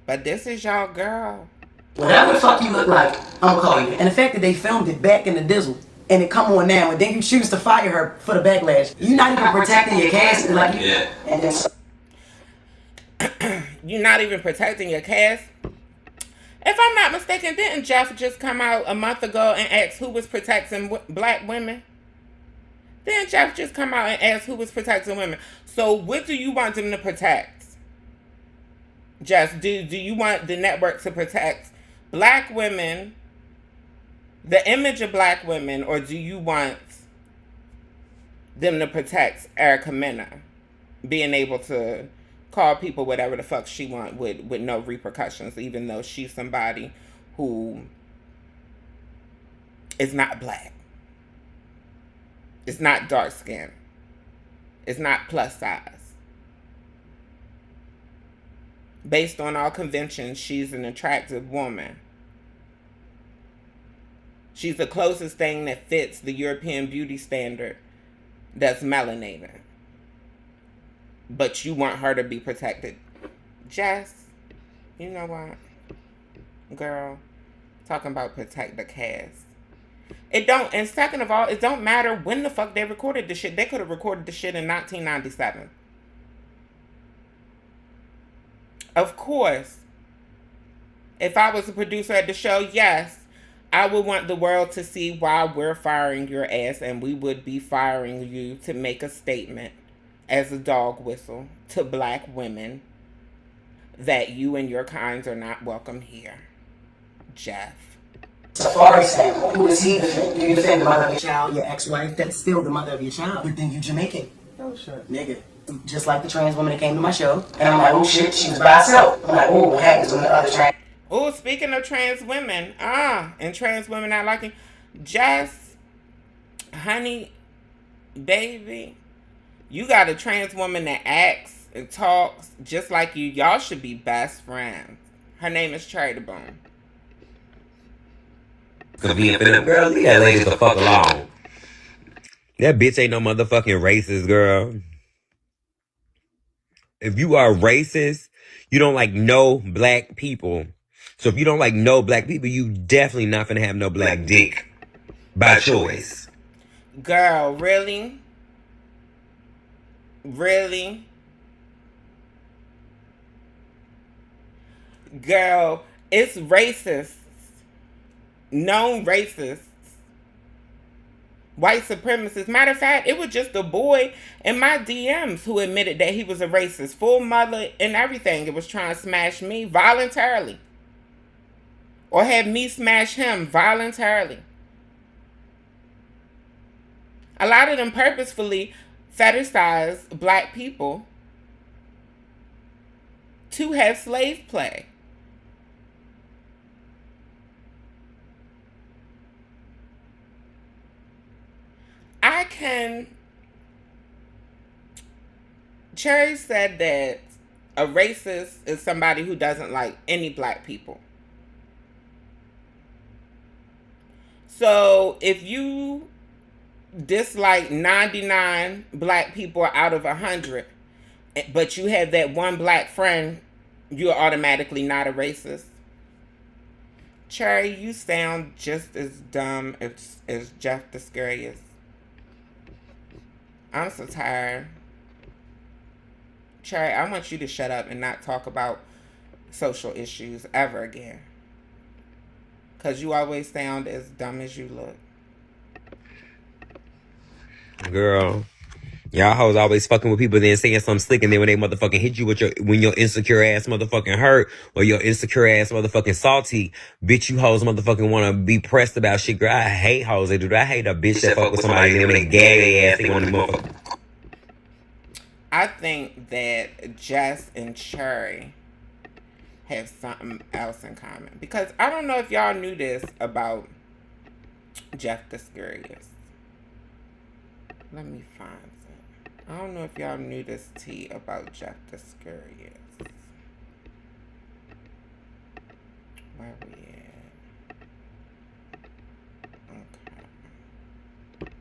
But this is y'all girl.
Whatever the fuck you look like, I'm gonna call you. And the fact that they filmed it back in the dizzle and it come on now, and then you choose to fire her for the backlash. You're not even protecting your cast, like you. Yeah. And then
You're not even protecting your cast. If I'm not mistaken, didn't Jeff just come out a month ago and ask who was protecting black women? Didn't Jeff just come out and ask who was protecting women? So what do you want them to protect? Jeff, do you want the network to protect black women, the image of black women, or do you want them to protect Erica Mena being able to call people whatever the fuck she want with no repercussions, even though she's somebody who is not black, it's not dark skinned, it's not plus size. Based on all conventions, she's an attractive woman. She's the closest thing that fits the European beauty standard that's melanated. But you want her to be protected. Jess, you know what? Girl, talking about protect the cast. It don't, and second of all, it don't matter when the fuck they recorded the shit. They could have recorded the shit in 1997. Of course, if I was a producer at the show, yes, I would want the world to see why we're firing your ass, and we would be firing you to make a statement as a dog whistle to black women that you and your kinds are not welcome here. Jeff.
Safari said, who is he? Do you defend the mother of your child, your ex-wife? That's still the mother of your child. But then you Jamaican.
Oh shit.
Nigga. Just like the trans woman that came to my show. And I'm like, oh shit, she was by herself. I'm like, oh, what happens when the other trans...
Oh, speaking of trans women, and trans women not liking, Jess, honey, baby, you got a trans woman that acts and talks just like you. Y'all should be best friends. Her name is Cherry the Bone.
Cause being feminine, girl, leave that lady the fuck alone. That bitch ain't no motherfucking racist, girl. If you are racist, you don't like no black people. So if you don't like no black people, you definitely not finna have no black dick. By choice.
Girl, really? Really? Girl, it's racist. Known racists. White supremacists. Matter of fact, it was just a boy in my DMs who admitted that he was a racist. Full mother and everything. It was trying to smash me voluntarily. Or have me smash him voluntarily. A lot of them purposefully fetishize black people to have slave play. Cherry said that a racist is somebody who doesn't like any black people. So if you dislike 99 black people out of 100, but you have that one black friend, you're automatically not a racist. Cherry, you sound just as dumb as Jeff the Scariest. I'm so tired. Cherry, I want you to shut up and not talk about social issues ever again. Because you always sound as dumb as you look.
Girl, y'all hoes always fucking with people then saying something slick, and then when they motherfucking hit you with when your insecure ass motherfucking hurt or your insecure ass motherfucking salty, bitch, you hoes motherfucking want to be pressed about shit. Girl, I hate hoes. They do that. I hate a bitch that fuck with somebody and then when they gag their ass, they want to motherfucker.
I think that Jess and Cherry have something else in common. Because I don't know if y'all knew this about Jeff the Scariest. Let me find it. I don't know if y'all knew this tea about Jeff the Scariest. Where we at? Okay.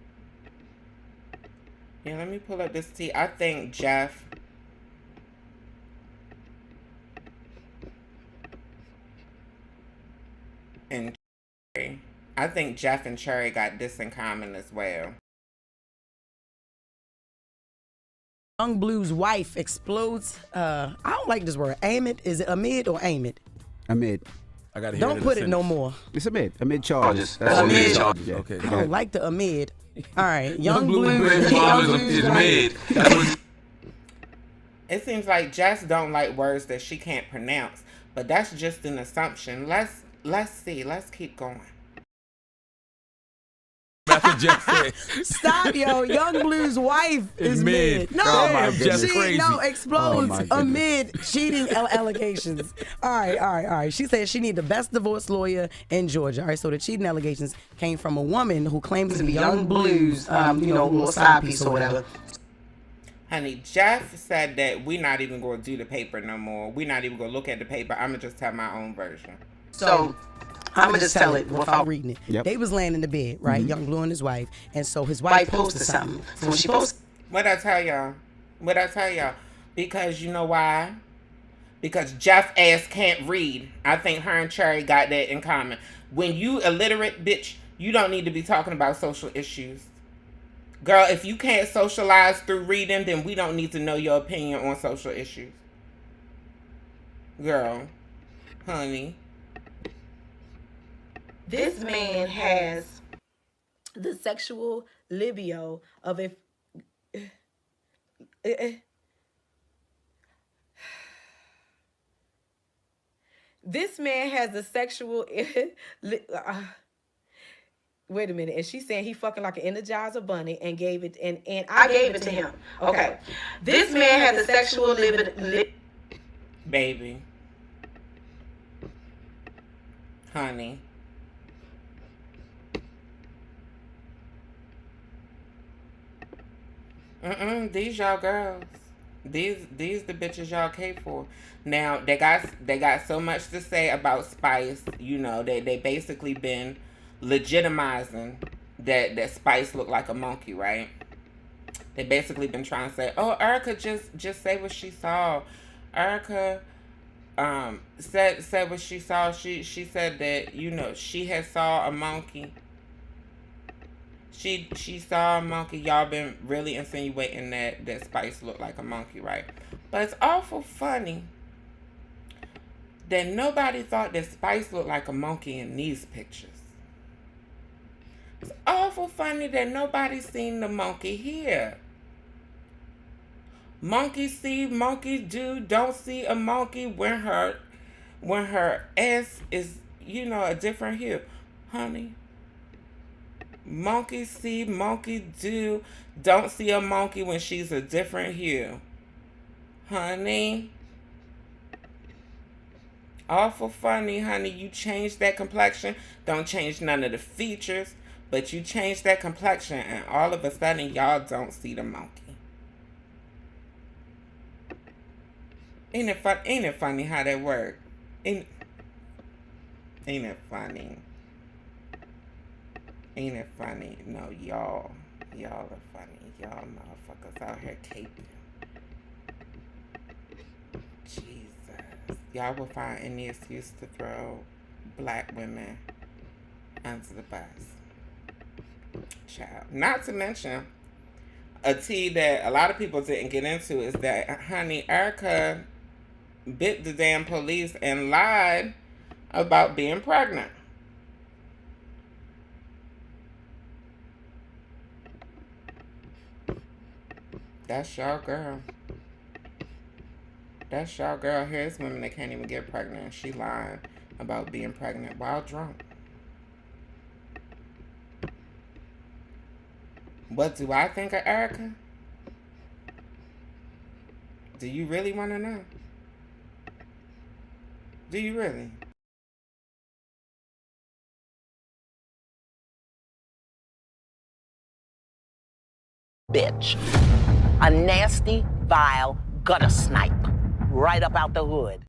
Yeah, let me pull up this tea. I think Jeff I think Jeff and Cherry got this in common as well.
Young Blue's wife explodes. I don't like this word. Amid. Is it amid or amid?
Amid.
I gotta hear
Don't put it no more.
It's amid. Amid charges.
That's
amid
charges.
Yeah.
Okay.
I don't like the amid. All right.
Young Blue's
Blue's
amid.
It seems like Jess don't like words that she can't pronounce, but that's just an assumption. Let's see. Let's keep going.
That's what Jess said.
Stop, yo. Young Blue's wife is mid. No,
Oh, Jess crazy.
no, explodes
Oh,
amid cheating allegations. All right. She said she need the best divorce lawyer in Georgia. All right, so the cheating allegations came from a woman who claims to be Young Blue's, little side piece or whatever.
Honey, Jeff said that we're not even going to do the paper no more. We're not even going to look at the paper. I'm going to just tell my own version.
So I'm going to just tell it without reading it.
Yep.
They was laying in the bed, right? Young Blue and his wife. And so his wife posted something. So when she posted...
What'd I tell y'all? Because you know why? Because Jeff ass can't read. I think her and Cherry got that in common. When you illiterate, bitch, you don't need to be talking about social issues. Girl, if you can't socialize through reading, then we don't need to know your opinion on social issues. Girl, honey.
This man has the sexual libido of a... This man has the sexual... Wait a minute. And she's saying he fucking like an Energizer bunny and gave it... And I gave it to him. Okay. This man has the sexual libido...
Baby. Honey. These y'all girls. These the bitches y'all came for. Now they got so much to say about Spice. You know, they basically been legitimizing that Spice looked like a monkey, right? They basically been trying to say, oh, Erica just say what she saw. Erica said what she saw. She said that, you know, she had saw a monkey. She saw a monkey. Y'all been really insinuating that Spice looked like a monkey, right? But it's awful funny that nobody thought that Spice looked like a monkey in these pictures. It's awful funny that nobody seen the monkey here. Monkey see, monkey do, don't see a monkey when her ass is, you know, a different hue. Honey. Monkey see, monkey do, don't see a monkey when she's a different hue. Honey. Awful funny, honey. You changed that complexion. Don't change none of the features. But you changed that complexion and all of a sudden y'all don't see the monkey. Ain't it funny how that worked? Ain't it funny? Ain't it funny? No, y'all are funny. Y'all motherfuckers out here caping. Jesus. Y'all will find any excuse to throw black women under the bus. Child. Not to mention, a tea that a lot of people didn't get into is that, honey, Erica bit the damn police and lied about being pregnant. That's y'all girl. That's y'all girl. Here's women that can't even get pregnant. She lying about being pregnant while drunk. What do I think of Erica? Do you really want to know? Do you really?
Bitch. A nasty, vile gutter snipe. Right up out the hood.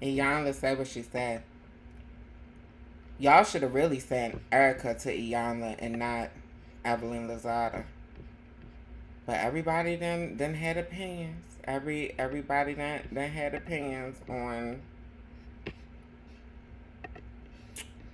Iyanla said what she said. Y'all should have really sent Erica to Iyanla and not Evelyn Lozada. But everybody then had opinions. Everybody then had opinions on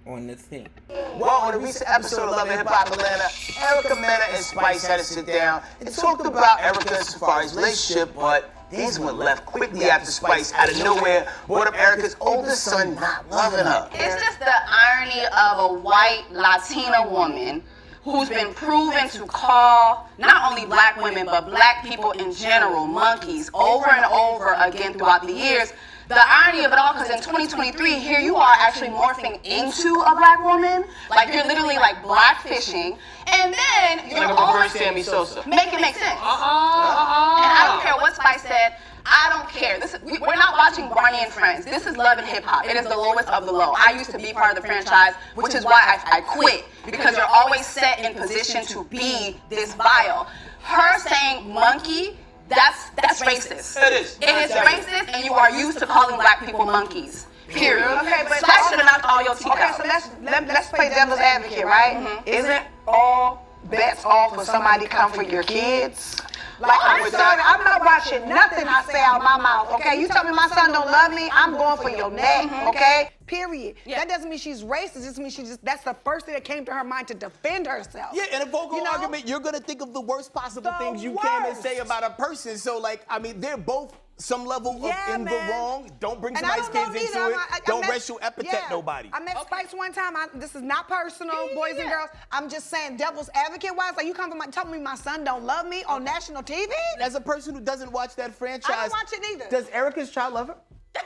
on the scene.
Well, on a recent episode of Love and Hip Hop Atlanta, Amerikka, Mena, and Spice had to sit down and talked about Amerikka and Safari's relationship, but these one left quickly after Spice out of nowhere brought up Erica's oldest son not loving her.
It's just the irony of a white Latina woman who's been proven to call not only black women but black people in general monkeys over and over again throughout the years. The irony of it all, because in 2023, here you are actually morphing into a black woman. Like, you're literally like blackfishing, and then you're
like a reverse Sammy Sosa.
Make it make sense. And I don't care what Spice said. I don't care. We're not watching Barney and Friends. This is Love and Hip Hop. It is the lowest of the low. I used to be part of the franchise, which is why I quit, because you're always set in position to be this vile. Her saying monkey, that's racist.
It is.
It is racist, and you are used to calling black people monkeys. Period.
Okay, but
Spice should have knocked all your teeth out.
Okay, so let's play devil's advocate, right? Isn't all bets off when somebody come for your kids? Like, I'm not watching nothing I say out of my mouth, okay? You tell me my son don't love me, I'm going for your neck, okay? Period. Yeah. That doesn't mean she's racist. It just means that's the first thing that came to her mind to defend herself.
Yeah, in a vocal argument, you're gonna think of the worst possible things you can and say about a person. So, like, I mean, they're both some level of in the wrong. Don't bring somebody's kids into it. Don't racial epithet nobody.
I met Spice one time. This is not personal, boys and girls. I'm just saying, devil's advocate wise, like, you come from telling me my son don't love me on national TV?
As a person who doesn't watch that franchise,
I don't watch it either.
Does Erica's child love her?
No,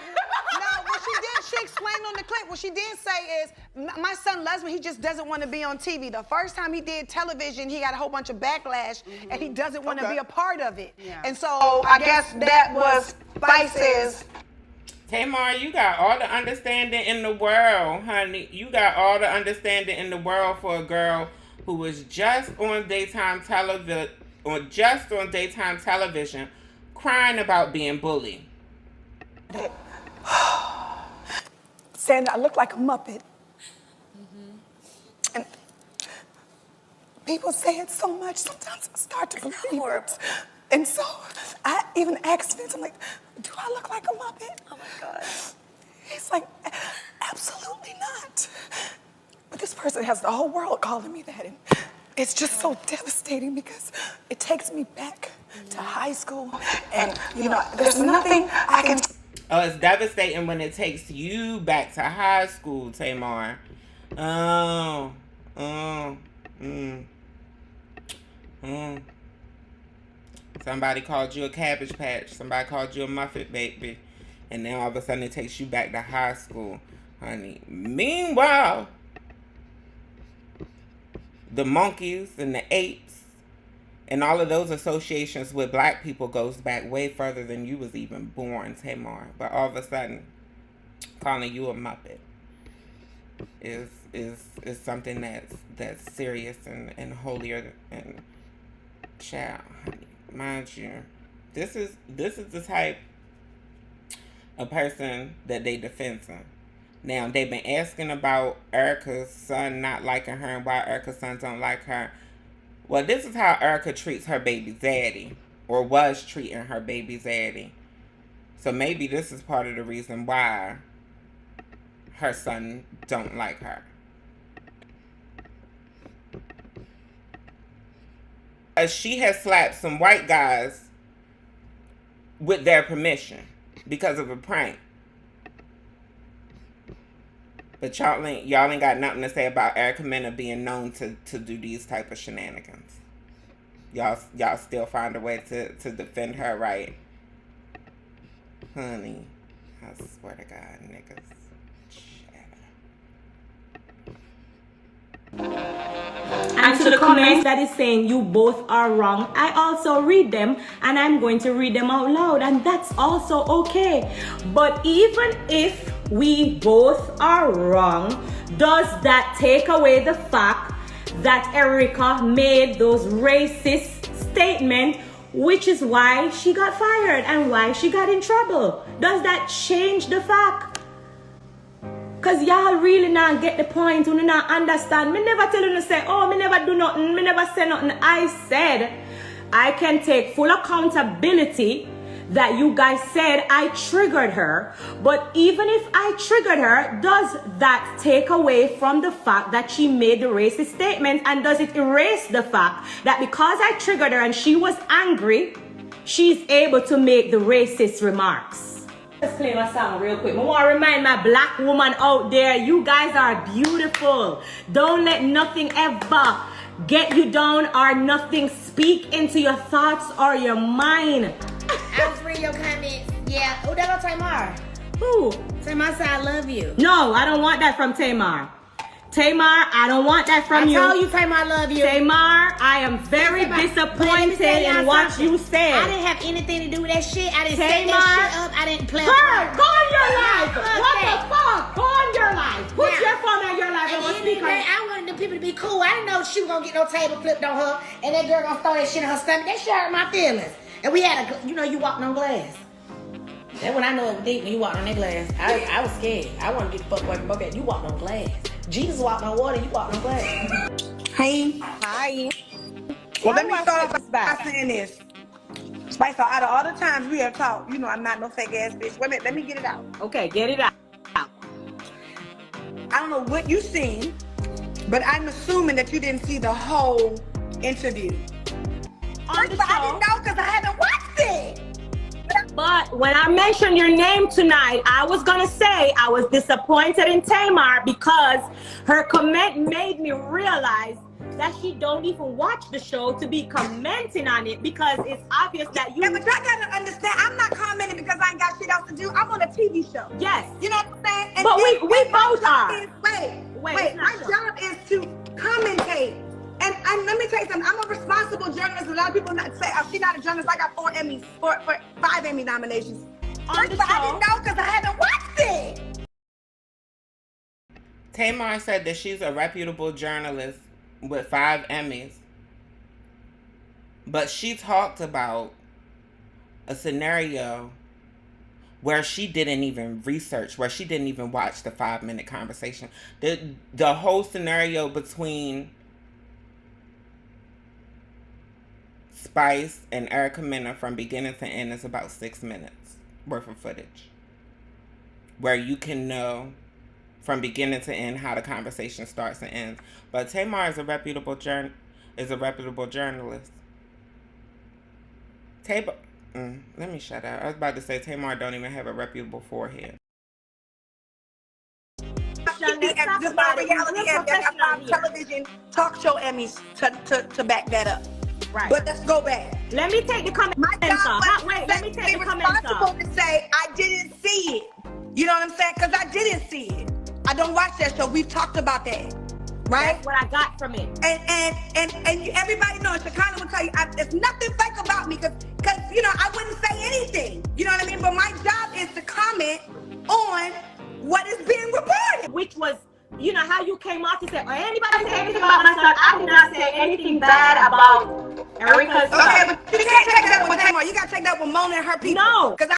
what she explained on the clip, what she did say is, my son loves me, he just doesn't want to be on TV. The first time he did television, he got a whole bunch of backlash, and he doesn't want to be a part of it. Yeah. And so I guess that was Spice's.
Tamar, you got all the understanding in the world, honey. You got all the understanding in the world for a girl who was just on daytime television, crying about being bullied.
Saying that I look like a Muppet. And people say it so much, sometimes I start to believe it. And so I even asked Vince, I'm like, do I look like a Muppet? Oh my God. He's like, absolutely not. But this person has the whole world calling me that. And it's just so devastating because it takes me back to high school. And, you know, there's nothing I can...
Oh, it's devastating when it takes you back to high school, Tamar. Somebody called you a Cabbage Patch. Somebody called you a Muffet Baby. And now all of a sudden it takes you back to high school, honey. Meanwhile, the monkeys and the apes and all of those associations with black people goes back way further than you was even born, Tamar. But all of a sudden, calling you a Muppet is something that's serious and holier and child, honey. Mind you, this is the type of person that they defending. Now they've been asking about Erica's son not liking her and why Erica's son don't like her. Well, this is how Erica treats her baby daddy, or was treating her baby daddy. So maybe this is part of the reason why her son don't like her. She has slapped some white guys with their permission because of a prank. But y'all ain't got nothing to say about Amerikka Mena being known to do these type of shenanigans. Y'all still find a way to defend her, right? Honey, I swear to God, niggas.
And to the comments that is saying you both are wrong, I also read them and I'm going to read them out loud, and that's also okay. But even if we both are wrong, does that take away the fact that Amerikka made those racist statements, which is why she got fired and why she got in trouble? Does that change the fact? Because y'all really not get the point, you not understand. Me never tell you to say, oh, me never do nothing, me never say nothing. I said I can take full accountability that you guys said I triggered her. But even if I triggered her, does that take away from the fact that she made the racist statement? And does it erase the fact that because I triggered her and she was angry, she's able to make the racist remarks? Let's play my song real quick. I want to remind my black woman out there, you guys are beautiful. Don't let nothing ever get you down or nothing speak into your thoughts or your mind.
I was reading your comments. Yeah. Who that go Tamar?
Who?
Tamar said I love you.
No, I don't want that from Tamar. Tamar, I don't want that from you.
I told you Tamar I love you.
Tamar, I am very disappointed in what you said.
I didn't have anything to do with that shit. I didn't set that shit up. I didn't play.
Girl, go on your life. What the fuck? Go on your life. Put your phone on your life.
I wanted the people to be cool. I didn't know she was gonna get no table flipped on her, and that girl gonna throw that shit in her stomach. That shit hurt my feelings. And we had you walked on glass. That's when I know it was deep when you walked on that glass. I was scared. I wanted to get the fuck away from both. You walked on glass. Jesus walked on water. You walked on glass.
Hi. Well, let me start off by saying this. Spice, out of all the times we have talked, you know I'm not no fake ass bitch. Wait a minute, let me get it out.
Okay, get it out.
I don't know what you seen, but I'm assuming that you didn't see the whole interview.
I
didn't know because I haven't watched it.
But when I mentioned your name tonight, I was gonna say I was disappointed in Tamar because her comment made me realize that she don't even watch the show to be commenting on it because it's obvious that you.
Yeah, but y'all gotta understand, I'm not commenting because I ain't got shit else to do. I'm on a TV show.
Yes.
You know what I'm saying? And
but we both are.
Wait, my job is to commentate. And let me tell you something. I'm a responsible journalist. A lot of people not say, oh, she's not a journalist. I got 5 Emmy nominations. I didn't know because I haven't watched it.
Tamar said that she's a reputable journalist with 5 Emmys. But she talked about a scenario where she didn't even research, where she didn't even watch the 5-minute conversation. The whole scenario between Spice and Amerikka Mena from beginning to end is about 6 minutes worth of footage, where you can know from beginning to end how the conversation starts and ends. But Tamar is a reputable journalist. Let me shut up. I was about to say Tamar don't even have a reputable forehead.
Just my reality and television talk show Emmys to back that up.
Right.
But let's go back.
Let me take the comments off. Wait, let me take the comments off.
To say I didn't see it. You know what I'm saying? Because I didn't see it. I don't watch that show. We've talked about that. Right?
That's what I got from it.
And everybody knows, Shekinah will tell you, there's nothing fake about me because, you know, I wouldn't say anything. You know what I mean? But my job is to comment on what is being reported.
Which was, you know, how you came out to say, or anybody say anything about myself. I did not say anything bad about Amerikka's.
Okay, but you can't take that with Tamar. You got to take that with Mona and her people.
No.